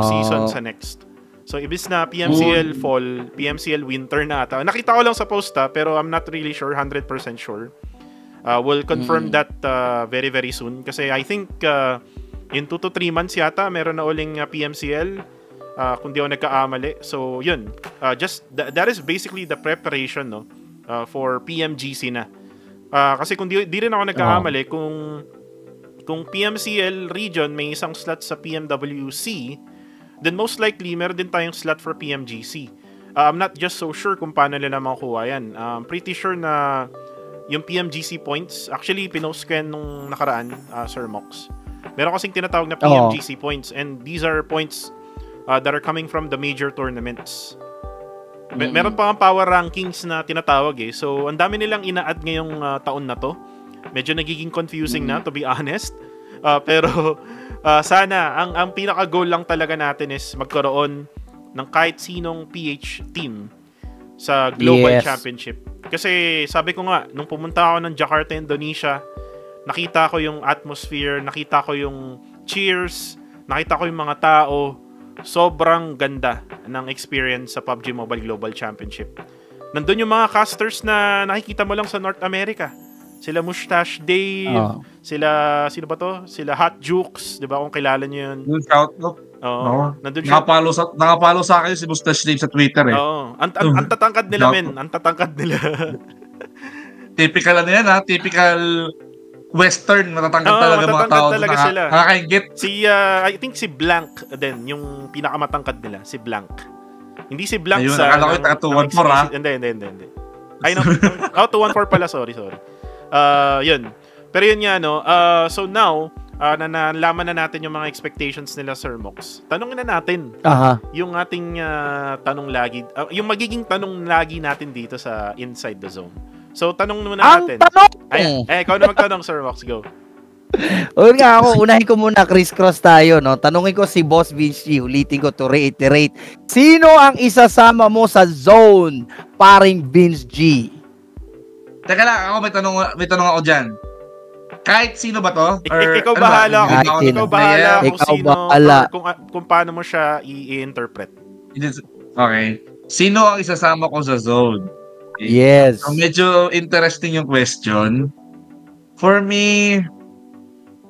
season sa next. So ibig na PMCL fall, PMCL winter na ata. Nakita ko lang sa post pero I'm not really sure, 100% sure. We'll confirm that very very soon kasi I think in 2 to 3 months yata meron na uling PMCL. Kung di ako nagkaamali. So, yun. Just that is basically the preparation for PMGC na. Kasi kung di rin ako nagkaamali, kung PMCL region may isang slot sa PMWC, then most likely meron din tayong slot for PMGC. I'm not just so sure kung paano nila makukuha yan. I'm pretty sure na yung PMGC points, actually pinost ko yan nung nakaraan, Sir Mox. Meron kasing tinatawag na PMGC points and these are points that are coming from the major tournaments. Meron pa ang power rankings na tinatawag So, ang dami nilang ina-add ngayong taon na to. Medyo nagiging confusing na, to be honest. Pero, sana, ang pinaka-goal lang talaga natin is magkaroon ng kahit sinong PH team sa Global Championship. Kasi, sabi ko nga, nung pumunta ako ng Jakarta, Indonesia, nakita ko yung atmosphere, nakita ko yung cheers, nakita ko yung mga tao. Sobrang ganda ng experience sa PUBG Mobile Global Championship. Nandun yung mga casters na nakikita mo lang sa North America. Sila Mustache Dave, sila, sino ba to? Sila Hot Jukes, di ba? Kung kilala nyo yun. Yung shout out. Oo. Nandun siya. Nakapalo sa akin si Mustache Dave sa Twitter eh. Oo. Ang tatangkad nila, men. Ang tatangkad nila. Typical ano yan ha? Typical Western, matatangkad talaga mga tao. Talaga sila. Nakakaingit. I think si Blank din, yung pinakamatangkad nila, si Blank. Hindi si Blank ayun, sa... Ayun, akala ko yung 214 ha? Hindi. Ay, no. 214 pala, sorry. Yun. Pero yun nga, no. So now, nalaman na natin yung mga expectations nila, Sir Mox. Tanungin na natin yung ating tanong lagi, yung magiging tanong lagi natin dito sa Inside the Zone. So, tanong muna natin. Ang tanong! Ikaw na magtanong, Sir Mox. Go. O nga ako, unahin ko muna, crisscross tayo, no? Tanungin ko si Boss Vince G, ulitin ko to reiterate. Sino ang isasama mo sa zone, paring Vince G? Teka lang, ako may tanong ako dyan. Kahit sino ba to? Ikaw bahala. Ikaw bahala kung sino or kung paano mo siya i-interpret. Okay. Sino ang isasama ko sa zone? Yes. So, medyo interesting yung question. For me,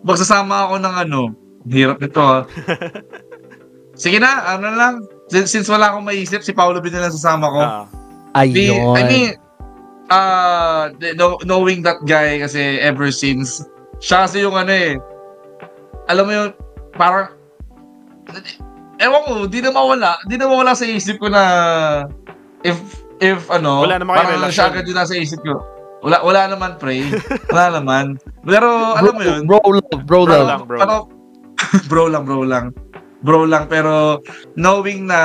magsasama ako ng hirap nito ha. Sige na, lang. Since wala akong maisip, si Paolo Bin na lang sasama ko. Ayun. I mean, knowing that guy kasi ever since, siya kasi yung alam mo yung, parang, ewan ko, di na mawala sa isip ko na, if wala naman parang siya agad yun nasa isip ko. Wala naman, pre. Wala naman. Pero, alam mo yun. Bro lang. Bro lang. Pero, knowing na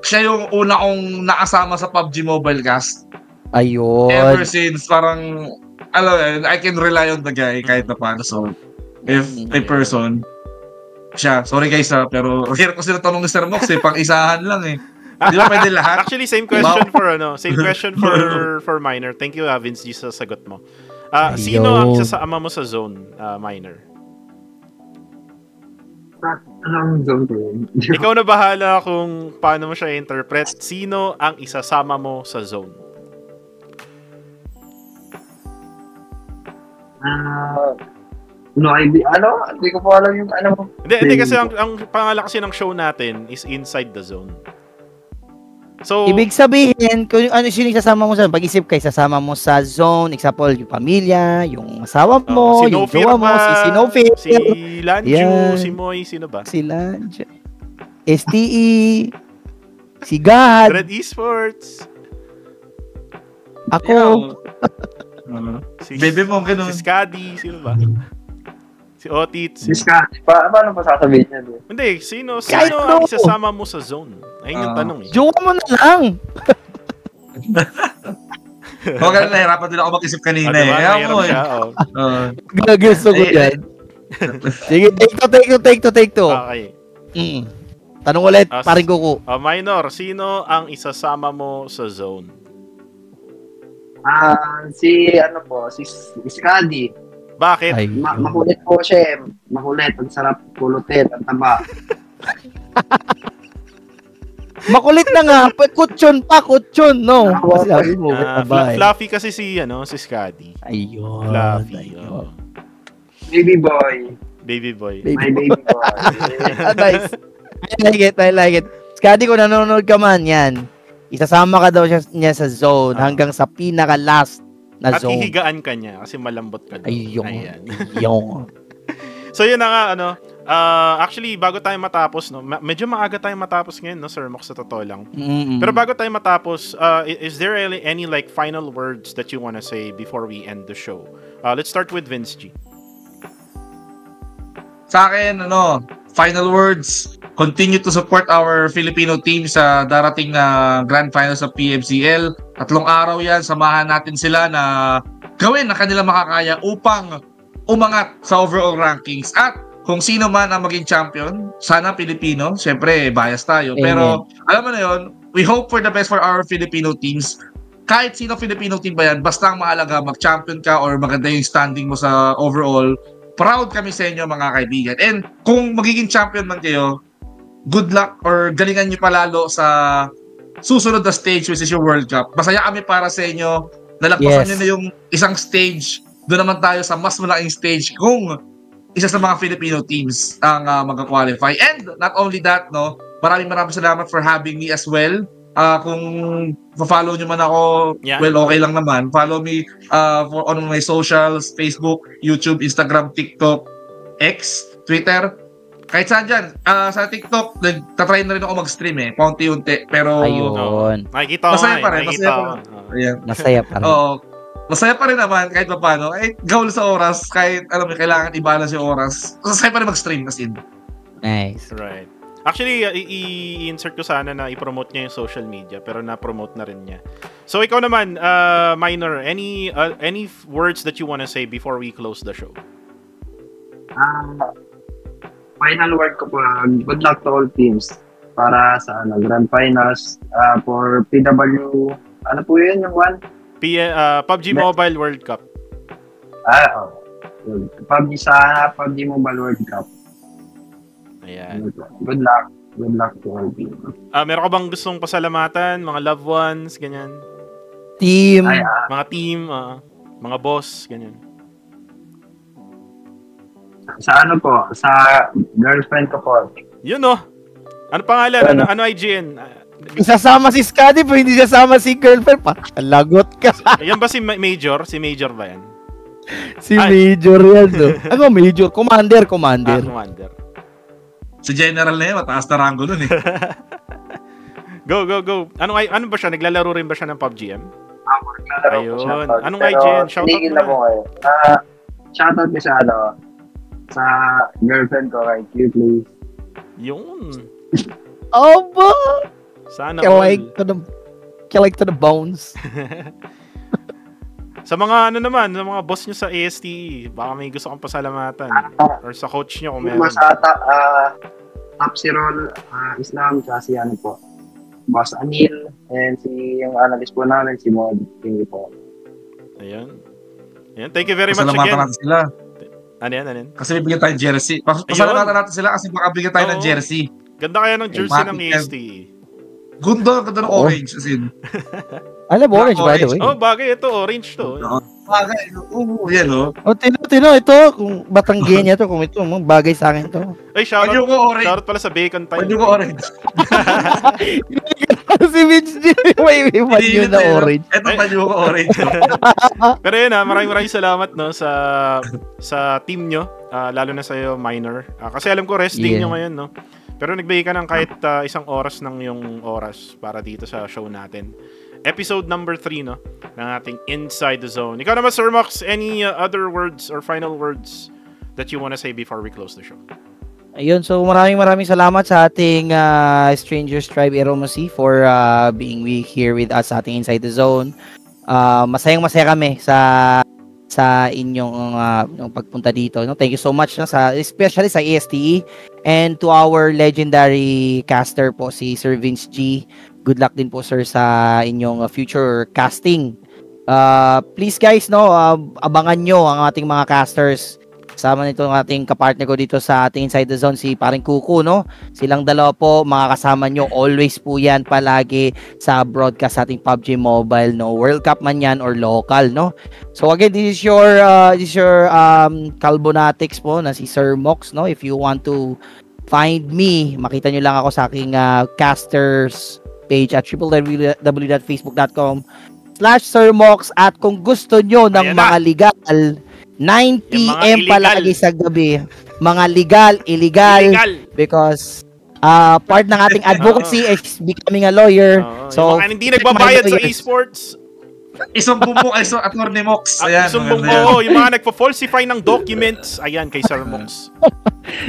siya yung una kong nakasama sa PUBG Mobile Cast. Ayun. Ever since, parang, alam mo yun, I can rely on the guy kahit na paano. So, if a person, siya. Sorry guys pero hirap ko sila tanong ni Sir Mox pang-isahan lang Di ba pwede lahat? Actually, same question for Minor. Thank you, Vince G, sa sagot mo. Sino ang isasama mo sa zone, Minor? Ikaw na bahala kung paano mo siya i-interpret. Sino ang isasama mo sa zone? No idea. Hindi ko po alam yung Hindi kasi ang pangalan kasi ng show natin is Inside the Zone. So, ibig sabihin, kung sino isasama mo sa pag-isip kay sasama mo sa zone, example, yung pamilya, yung asawa mo, yung jowa mo, si Sinofir, si Lanju, si Moy, sino ba? Si Lanju, STE, si God, Red Esports, ako, si Baby mo, ganun. Si Skadi, sino ba? Si Otit. Paano pa sasabihin niya doon? Hindi, sino ang isasama mo sa zone? Ayun yung tanong jowa mo na lang. Huwag ka na nahirapan din ako mag-isip kanina Gagasto ko yan. Sige, take two. Okay. Tanong ulit, paring Kuku. Minor, sino ang isasama mo sa zone? Si Skadi. Bakit? Makulit po siya. Makulit. Ang sarap pulutin. Ang taba. Makulit na nga. Kutsyon, no? Sabi mo, fluffy kasi si Skadi. Ayun. Fluffy. Baby boy. My baby boy. Nice. I like it. Skadi, kung nanonood ka man, yan. Isasama ka daw niya sa zone hanggang sa pinaka-last na zone. At hihigaan ka niya kasi malambot ka daw. Ayun. So yun na nga, actually, bago tayo matapos, medyo maaga tayo matapos ngayon, Sir Mox, sa totoo lang. Pero bago tayo matapos, is there any like final words that you wanna say before we end the show? Let's start with Vince G. Sa akin, final words, continue to support our Filipino team sa darating na Grand Finals sa PMCL. 3 araw yan, samahan natin sila na gawin na kanilang makakaya upang umangat sa overall rankings. At kung sino man ang maging champion, sana Pilipino. Siyempre, bias tayo. Pero, alam mo na yun, we hope for the best for our Filipino teams. kahit sino Filipino team ba yan, basta ang mahalaga, mag-champion ka or maganda yung standing mo sa overall, proud kami sa inyo mga kaibigan. And kung magiging champion man kayo, good luck or galingan nyo palalo sa susunod na stage which is your World Cup. Masaya kami para sa inyo. Nalagpasan nyo na yung isang stage. Doon naman tayo sa mas malaking stage kung isa sa mga Filipino teams ang magka-qualify. And not only that, no, maraming salamat for having me as well. Kung follow nyo man ako, well, okay lang naman. Follow me on my socials, Facebook, YouTube, Instagram, TikTok, X, Twitter. Kahit saan dyan. Sa TikTok, tatry na rin ako mag-stream paunti-unti. Pero, ayun. Makikita ko masaya pa rin. Masaya pa rin. Oo. Masaya pa rin naman kahit pa paano. Gaul sa oras, kahit alam mo, kailangan i-balance yung oras. Masaya pa rin mag-stream kasi. Nice. Right. Actually, i-insert ko sana na i-promote niya yung social media, pero na-promote na rin niya. So, ikaw naman, Minor, any words that you wanna say before we close the show? Final word ko po, good luck to all teams para sa Grand Finals for PW, ano po yun yung one? PUBG Mobile World Cup. PUBG Mobile World Cup. Ayan. Good luck to all teams. Meron ka bang gustong pasalamatan, mga loved ones, ganyan? Team. Mga team, mga boss, ganyan. Sa ano po? Sa girlfriend ko po. Yun Ano pangalan? Ano IGN? Isasama si Scotty pero hindi sasama si girlfriend pa. Lagot ka. Yan ba si Major? Si Major ba yan? Si Major yan. Ano Major? Commander. Commander. Si General na yun, mataas na rango nun Go. Ano ba siya? Naglalaro rin ba siya ng PUBG M? Ayun. Anong Pero, IGN? Shoutout na po kayo. Shoutout ko sa girlfriend ko kay Q, please. Yun. Obo! Sana Kilig to the bones. Sa mga sa mga boss nyo sa ASTE, baka may gusto kong pasalamatan. Or sa coach nyo kung meron. Top si Rol, Islam, tsaka si ano po, Boss Anil, and si yung analyst po namin, si Mod. Thank you po. Ayun. Thank you very much again. Pasalamatan natin sila. Ano yan? Kasi bibigyan tayong jersey. Pasalamatan natin sila kasi makabigyan tayo ng jersey. Ganda kaya ng jersey ng ASTE. Ganda ng orange. As in. Alam mo, orange by the way. Bagay ito. Orange to. Bagay. Yan Tino, ito. Kung Batanggenya to, kung ito, bagay sa akin to. Ay, shoutout pala sa Bacon Time. Pwede ko orange. Si Vince G, may panyo na orange. Ito panyo ko orange. Pero yun maraming salamat sa team nyo. Lalo na sa'yo, Minor. Kasi alam ko resting nyo ngayon, no? Pero nagbigay ka ng kahit isang oras ng yung oras para dito sa show natin. Episode number 3, no? Ng ating Inside the Zone. Ikaw naman, Sir Mox, any other words or final words that you wanna say before we close the show? Ayun, so maraming salamat sa ating Strangers Tribe Eromosi for being here with us sa ating Inside the Zone. Masayang-masaya kami sa inyong pagpunta dito. No? Thank you so much especially sa ASTE and to our legendary caster po si Sir Vince G. Good luck din po sir sa inyong future casting. Please guys, abangan nyo ang ating mga casters. Kasama nito ang ating kapartner ko dito sa ating Inside the Zone, si Paring Kuku, no? Silang dalawa po, mga kasama nyo. Always po yan palagi sa broadcast sa ating PUBG Mobile, no? World Cup man yan or local, no? So again, this is your Calbonatics po na si Sir Mox, no? If you want to find me, makita nyo lang ako sa aking casters page at www.facebook.com/SirMox at kung gusto nyo ng mga legal 9 PM palagi sa gabi. Mga legal, illegal. Because part ng ating advocacy is becoming a lawyer. So, yung mga hindi nagbabayad sa esports. Isumbong mo kay Attorney Mox. Ayan, isumbong mo. Yung mga nagpo-falsify ng documents. Ayan, kay Sir Mox.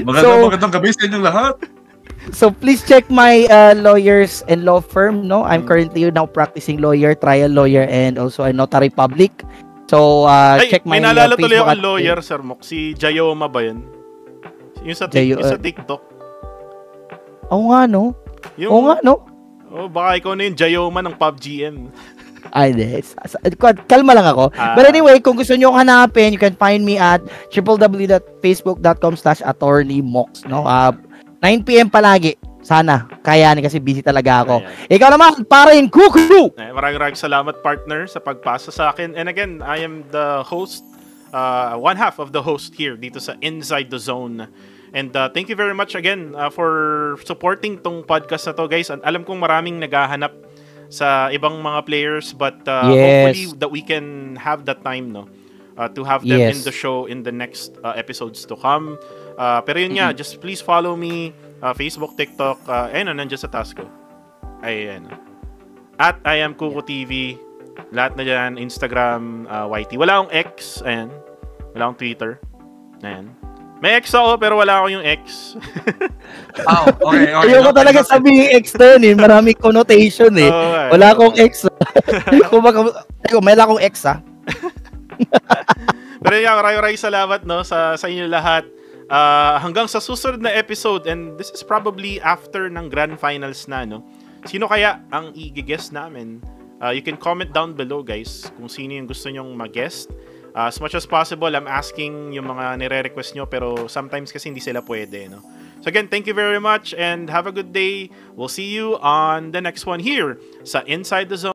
Magandang gabi sa inyong lahat. So please check my lawyers and law firm, no? I'm currently now practicing lawyer, trial lawyer, and also a notary public. So check my may naalala Facebook tuloy akong lawyer, Sir Mox. Si Jayoma ba yun? Yung sa TikTok. Oo nga, no? Oo nga, no? Baka ikaw na yung Jayoma ng PUBG M. Ay, hindi. Kalma lang ako. But anyway, kung gusto nyo hanapin, you can find me at www.facebook.com/attorneymox. No? 9 PM palagi. Sana. Kayanin kasi busy talaga ako. Ayan. Ikaw naman, parin, Kuku! Maraming salamat, partner, sa pagpasa sa akin. And again, I am the host, one half of the host here dito sa Inside the Zone. And thank you very much again for supporting tong podcast na to, guys. Alam kong maraming naghahanap sa ibang mga players, but hopefully that we can have that time, no? To have them in the show in the next episodes to come. Pero yun nga, just please follow me, Facebook, TikTok, nandiyan sa task ko. Ayan. At I am Kuko TV. Lahat na dyan, Instagram, YT. Wala akong X, ayan. Wala akong Twitter. Ayan. May X ako, pero wala ako yung X. Okay. Ayoko talaga sabihin X na yun, maraming connotation eh. Wala akong X. May akong X Pero yan, maraming salamat, no, sa inyo lahat. Hanggang sa susunod na episode, and this is probably after ng grand finals na, no? Sino kaya ang i-guest namin? You can comment down below, guys, kung sino yung gusto nyong mag-guest. As much as possible, I'm asking yung mga nire-request nyo, pero sometimes kasi hindi sila pwede, no? So again, thank you very much and have a good day. We'll see you on the next one here sa Inside the Zone.